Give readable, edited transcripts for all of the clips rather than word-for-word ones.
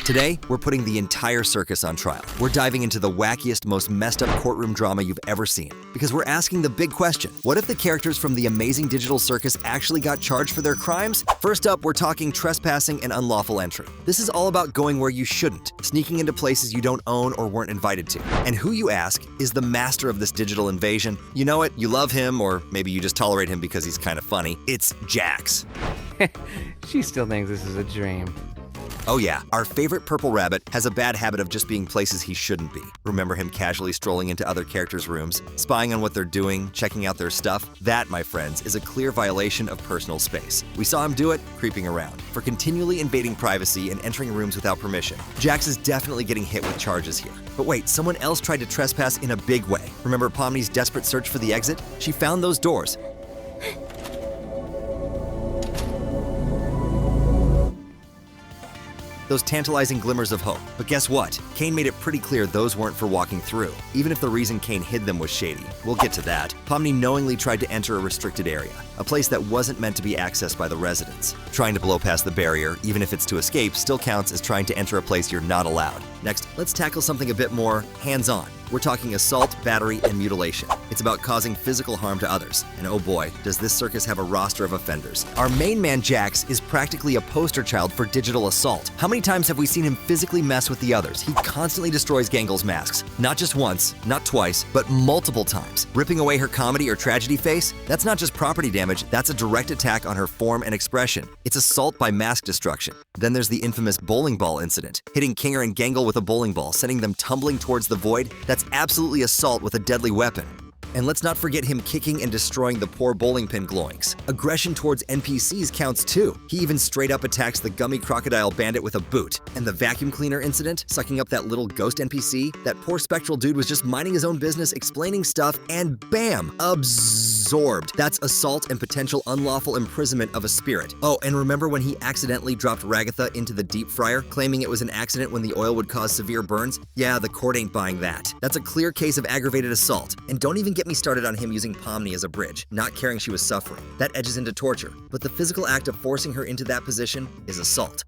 Today, we're putting the entire circus on trial. We're diving into the wackiest, most messed up courtroom drama you've ever seen. Because we're asking the big question, what if the characters from the Amazing Digital Circus actually got charged for their crimes? First up, we're talking trespassing and unlawful entry. This is all about going where you shouldn't, sneaking into places you don't own or weren't invited to. And who you ask is the master of this digital invasion. You know it, you love him, or maybe you just tolerate him because he's kind of funny. It's Jax. She still thinks this is a dream. Oh yeah, our favorite purple rabbit has a bad habit of just being places he shouldn't be. Remember him casually strolling into other characters' rooms, spying on what they're doing, checking out their stuff? That, my friends, is a clear violation of personal space. We saw him do it, creeping around. For continually invading privacy and entering rooms without permission, Jax is definitely getting hit with charges here. But wait, someone else tried to trespass in a big way. Remember Pomni's desperate search for the exit? She found those doors. Those tantalizing glimmers of hope. But guess what? Kane made it pretty clear those weren't for walking through, even if the reason Kane hid them was shady. We'll get to that. Pomni knowingly tried to enter a restricted area, a place that wasn't meant to be accessed by the residents. Trying to blow past the barrier, even if it's to escape, still counts as trying to enter a place you're not allowed. Next, let's tackle something a bit more hands-on. We're talking assault, battery, and mutilation. It's about causing physical harm to others. And oh boy, does this circus have a roster of offenders. Our main man, Jax, is practically a poster child for digital assault. How many times have we seen him physically mess with the others? He constantly destroys Gangle's masks. Not just once, not twice, but multiple times. Ripping away her comedy or tragedy face? That's not just property damage, that's a direct attack on her form and expression. It's assault by mask destruction. Then there's the infamous bowling ball incident, hitting Kinger and Gangle with a bowling ball, sending them tumbling towards the void. That's absolutely assault with a deadly weapon. And let's not forget him kicking and destroying the poor bowling pin glowings. Aggression towards NPCs counts too. He even straight up attacks the gummy crocodile bandit with a boot. And the vacuum cleaner incident, sucking up that little ghost NPC, that poor spectral dude was just minding his own business, explaining stuff, and bam! Absorbed. That's assault and potential unlawful imprisonment of a spirit. Oh, and remember when he accidentally dropped Ragatha into the deep fryer, claiming it was an accident when the oil would cause severe burns? Yeah, the court ain't buying that. That's a clear case of aggravated assault. And don't even get me started on him using Pomni as a bridge, not caring she was suffering. That edges into torture, but the physical act of forcing her into that position is assault.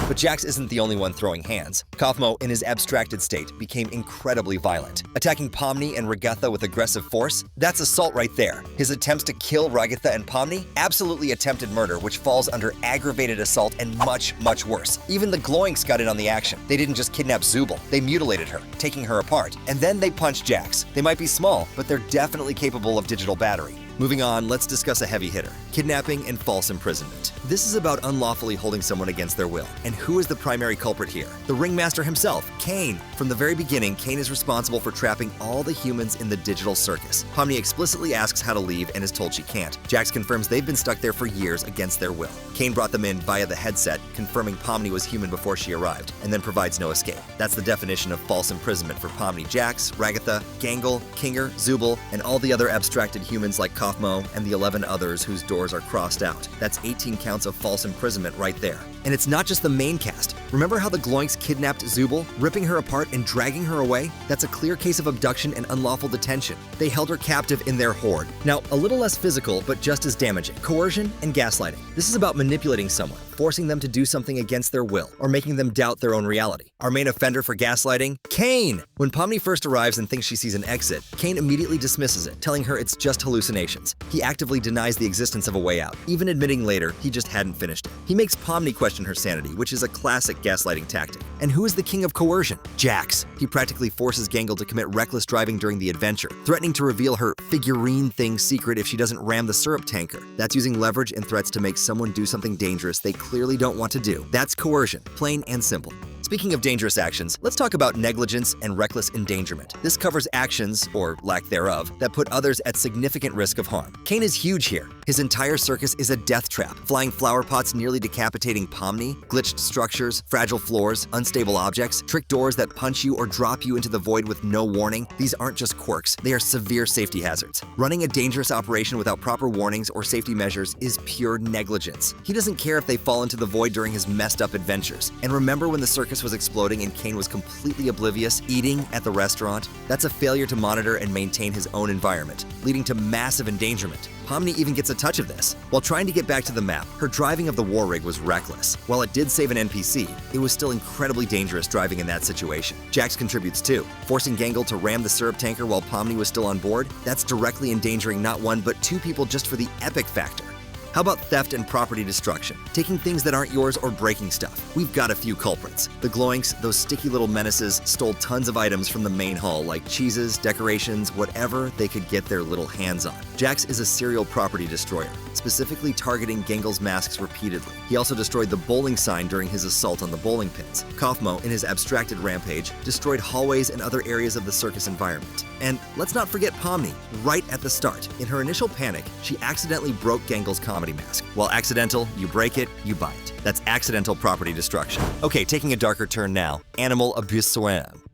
But Jax isn't the only one throwing hands. Kaufmo, in his abstracted state, became incredibly violent. Attacking Pomni and Ragatha with aggressive force? That's assault right there. His attempts to kill Ragatha and Pomni? Absolutely attempted murder, which falls under aggravated assault and much, much worse. Even the Gloinks got in on the action. They didn't just kidnap Zubul, they mutilated her, taking her apart. And then they punched Jax. They might be small, but they're definitely capable of digital battery. Moving on, let's discuss a heavy hitter, kidnapping and false imprisonment. This is about unlawfully holding someone against their will. And who is the primary culprit here? The ringmaster himself, Kane. From the very beginning, Kane is responsible for trapping all the humans in the digital circus. Pomni explicitly asks how to leave and is told she can't. Jax confirms they've been stuck there for years against their will. Kane brought them in via the headset, confirming Pomni was human before she arrived, and then provides no escape. That's the definition of false imprisonment for Pomni, Jax, Ragatha, Gangle, Kinger, Zubul, and all the other abstracted humans like Kaufmo and the 11 others whose doors are crossed out. That's 18 counts of false imprisonment right there. And it's not just the main cast. Remember how the Gloinks kidnapped Zubul, ripping her apart and dragging her away? That's a clear case of abduction and unlawful detention. They held her captive in their hoard. Now, a little less physical, but just as damaging. Coercion and gaslighting. This is about manipulating someone, forcing them to do something against their will, or making them doubt their own reality. Our main offender for gaslighting? Kane! When Pomni first arrives and thinks she sees an exit, Kane immediately dismisses it, telling her it's just hallucinations. He actively denies the existence of a way out, even admitting later he just hadn't finished it. He makes Pomni question her sanity, which is a classic gaslighting tactic. And who is the king of coercion? Jax. He practically forces Gangle to commit reckless driving during the adventure, threatening to reveal her figurine thing secret if she doesn't ram the syrup tanker. That's using leverage and threats to make someone do something dangerous they clearly don't want to do. That's coercion, plain and simple. Speaking of dangerous actions, let's talk about negligence and reckless endangerment. This covers actions, or lack thereof, that put others at significant risk of harm. Kane is huge here. His entire circus is a death trap. Flying flower pots nearly decapitating Pomni, glitched structures, fragile floors, unstable objects, trick doors that punch you or drop you into the void with no warning. These aren't just quirks, they are severe safety hazards. Running a dangerous operation without proper warnings or safety measures is pure negligence. He doesn't care if they fall into the void during his messed up adventures. And remember when the circus circus was exploding and Kane was completely oblivious, eating at the restaurant? That's a failure to monitor and maintain his own environment, leading to massive endangerment. Pomni even gets a touch of this. While trying to get back to the map, her driving of the war rig was reckless. While it did save an NPC, it was still incredibly dangerous driving in that situation. Jax contributes too, forcing Gangle to ram the syrup tanker while Pomni was still on board. That's directly endangering not one but two people just for the epic factor. How about theft and property destruction? Taking things that aren't yours or breaking stuff. We've got a few culprits. The Gloinks, those sticky little menaces, stole tons of items from the main hall like cheeses, decorations, whatever they could get their little hands on. Jax is a serial property destroyer, specifically targeting Gangle's masks repeatedly. He also destroyed the bowling sign during his assault on the bowling pins. Kaufmo, in his abstracted rampage, destroyed hallways and other areas of the circus environment. And let's not forget Pomni, right at the start. In her initial panic, she accidentally broke Gangle's comedy mask. While accidental, you break it, you buy it. That's accidental property destruction. Okay, taking a darker turn now. Animal abuse.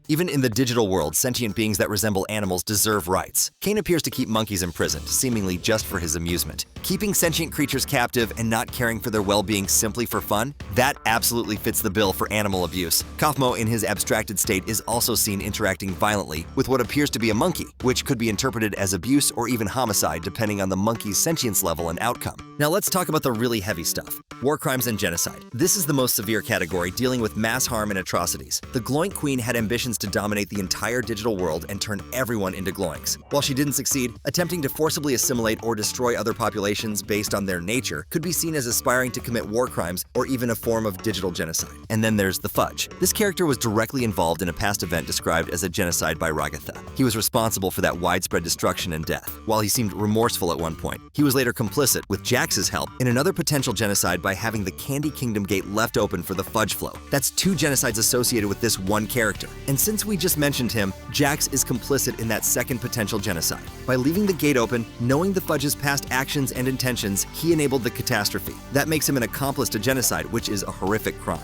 Even in the digital world, sentient beings that resemble animals deserve rights. Kane appears to keep monkeys imprisoned, seemingly just for his amusement. Keeping sentient creatures captive and not caring for their well-being simply for fun? That absolutely fits the bill for animal abuse. Kaufmo, in his abstracted state, is also seen interacting violently with what appears to be a monkey, which could be interpreted as abuse or even homicide depending on the monkey's sentience level and outcome. Now let's talk about the really heavy stuff. War crimes and genocide. This is the most severe category, dealing with mass harm and atrocities. The Gloink Queen had ambitions to dominate the entire digital world and turn everyone into Gloinks. While she didn't succeed, attempting to forcibly assimilate or destroy other populations based on their nature could be seen as aspiring to commit war crimes or even a form of digital genocide. And then there's the Fudge. This character was directly involved in a past event described as a genocide by Ragatha. He was responsible for that widespread destruction and death. While he seemed remorseful at one point, he was later complicit, with Jax's help, in another potential genocide by having the Candy Kingdom gate left open for the Fudge flow. That's two genocides associated with this one character. And since we just mentioned him, Jax is complicit in that second potential genocide. By leaving the gate open, knowing the Fudge's past actions and intentions, he enabled the catastrophe. That makes him an accomplice to genocide, which is a horrific crime.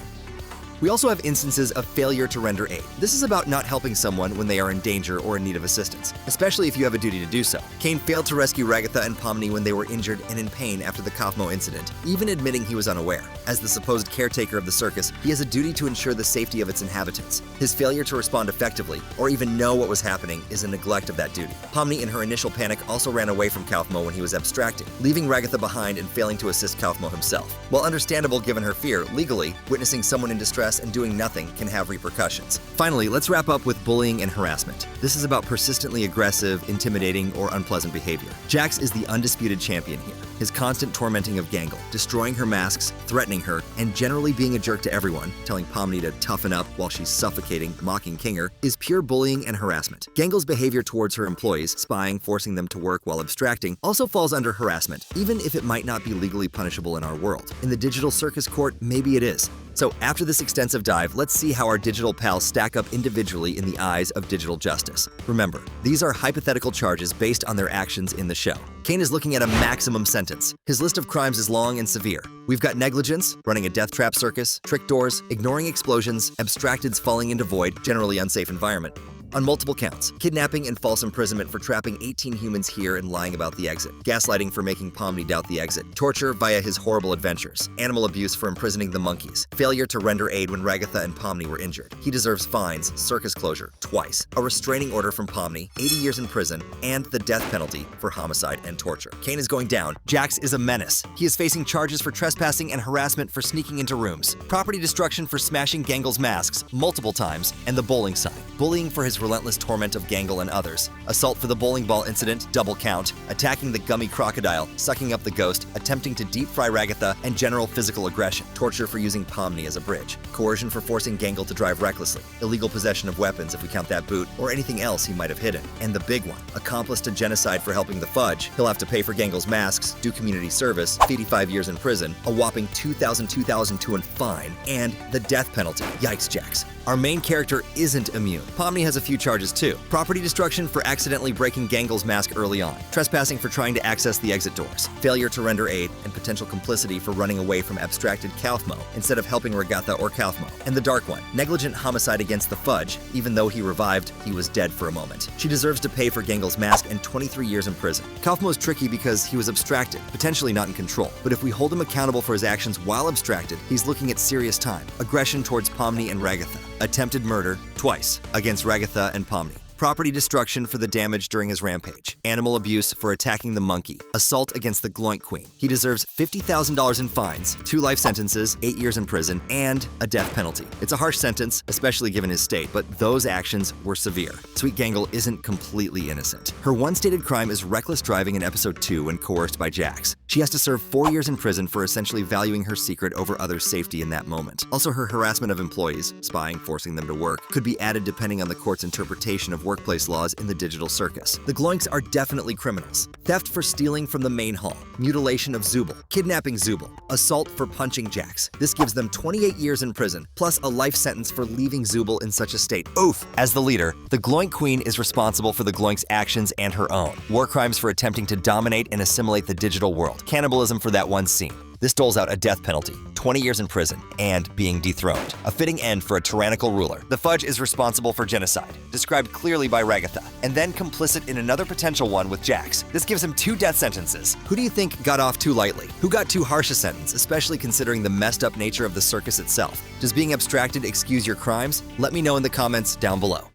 We also have instances of failure to render aid. This is about not helping someone when they are in danger or in need of assistance, especially if you have a duty to do so. Kane failed to rescue Ragatha and Pomni when they were injured and in pain after the Kaufmo incident, even admitting he was unaware. As the supposed caretaker of the circus, he has a duty to ensure the safety of its inhabitants. His failure to respond effectively, or even know what was happening, is a neglect of that duty. Pomni, in her initial panic, also ran away from Kaufmo when he was abstracting, leaving Ragatha behind and failing to assist Kaufmo himself. While understandable given her fear, legally, witnessing someone in distress and doing nothing can have repercussions. Finally, let's wrap up with bullying and harassment. This is about persistently aggressive, intimidating, or unpleasant behavior. Jax is the undisputed champion here. His constant tormenting of Gangle, destroying her masks, threatening her, and generally being a jerk to everyone, telling Pomni to toughen up while she's suffocating, mocking Kinger, is pure bullying and harassment. Gangle's behavior towards her employees, spying, forcing them to work while abstracting, also falls under harassment, even if it might not be legally punishable in our world. In the digital circus court, maybe it is. So after this extensive dive, let's see how our digital pals stack up individually in the eyes of digital justice. Remember, these are hypothetical charges based on their actions in the show. Kane is looking at a maximum sentence. His list of crimes is long and severe. We've got negligence, running a death trap circus, trick doors, ignoring explosions, abstracteds falling into void, generally unsafe environment, on multiple counts: kidnapping and false imprisonment for trapping 18 humans here and lying about the exit, gaslighting for making Pomni doubt the exit, torture via his horrible adventures, animal abuse for imprisoning the monkeys, failure to render aid when Ragatha and Pomni were injured. He deserves fines, circus closure, twice, a restraining order from Pomni, 80 years in prison, and the death penalty for homicide and torture. Kane is going down. Jax is a menace. He is facing charges for trespassing and harassment for sneaking into rooms, property destruction for smashing Gangle's masks multiple times, and the bowling sign, bullying for his relentless torment of Gangle and others, assault for the bowling ball incident, double count, attacking the gummy crocodile, sucking up the ghost, attempting to deep fry Ragatha, and general physical aggression, torture for using Pomni as a bridge, coercion for forcing Gangle to drive recklessly, illegal possession of weapons if we count that boot, or anything else he might have hidden, and the big one, accomplice to genocide for helping the Fudge. He'll have to pay for Gangle's masks, do community service, 85 years in prison, a whopping $2,200 in fine, and the death penalty. Yikes, Jax. Our main character isn't immune. Pomni has a few charges too. Property destruction for accidentally breaking Gangle's mask early on, trespassing for trying to access the exit doors, failure to render aid, and potential complicity for running away from abstracted Kaufmo instead of helping Ragatha or Kaufmo. And the dark one, negligent homicide against the Fudge. Even though he revived, he was dead for a moment. She deserves to pay for Gangle's mask and 23 years in prison. Kaufmo's tricky because he was abstracted, potentially not in control. But if we hold him accountable for his actions while abstracted, he's looking at serious time. Aggression towards Pomni and Ragatha. Attempted murder, twice, against Ragatha and Pomni. Property destruction for the damage during his rampage. Animal abuse for attacking the monkey. Assault against the Gloink Queen. He deserves $50,000 in fines, 2 life sentences, 8 years in prison, and a death penalty. It's a harsh sentence, especially given his state, but those actions were severe. Sweet Gangle isn't completely innocent. Her one stated crime is reckless driving in episode 2 when coerced by Jax. She has to serve 4 years in prison for essentially valuing her secret over others' safety in that moment. Also, her harassment of employees, spying, forcing them to work, could be added depending on the court's interpretation of workplace laws in the digital circus. The Gloinks are definitely criminals. Theft for stealing from the main hall, mutilation of Zubul, kidnapping Zubul, assault for punching Jax. This gives them 28 years in prison, plus a life sentence for leaving Zubul in such a state. Oof! As the leader, the Gloink Queen is responsible for the Gloinks' actions and her own. War crimes for attempting to dominate and assimilate the digital world. Cannibalism for that one scene. This doles out a death penalty, 20 years in prison, and being dethroned. A fitting end for a tyrannical ruler. The Fudge is responsible for genocide, described clearly by Ragatha, and then complicit in another potential one with Jax. This gives him 2 death sentences. Who do you think got off too lightly? Who got too harsh a sentence, especially considering the messed up nature of the circus itself? Does being abstracted excuse your crimes? Let me know in the comments down below.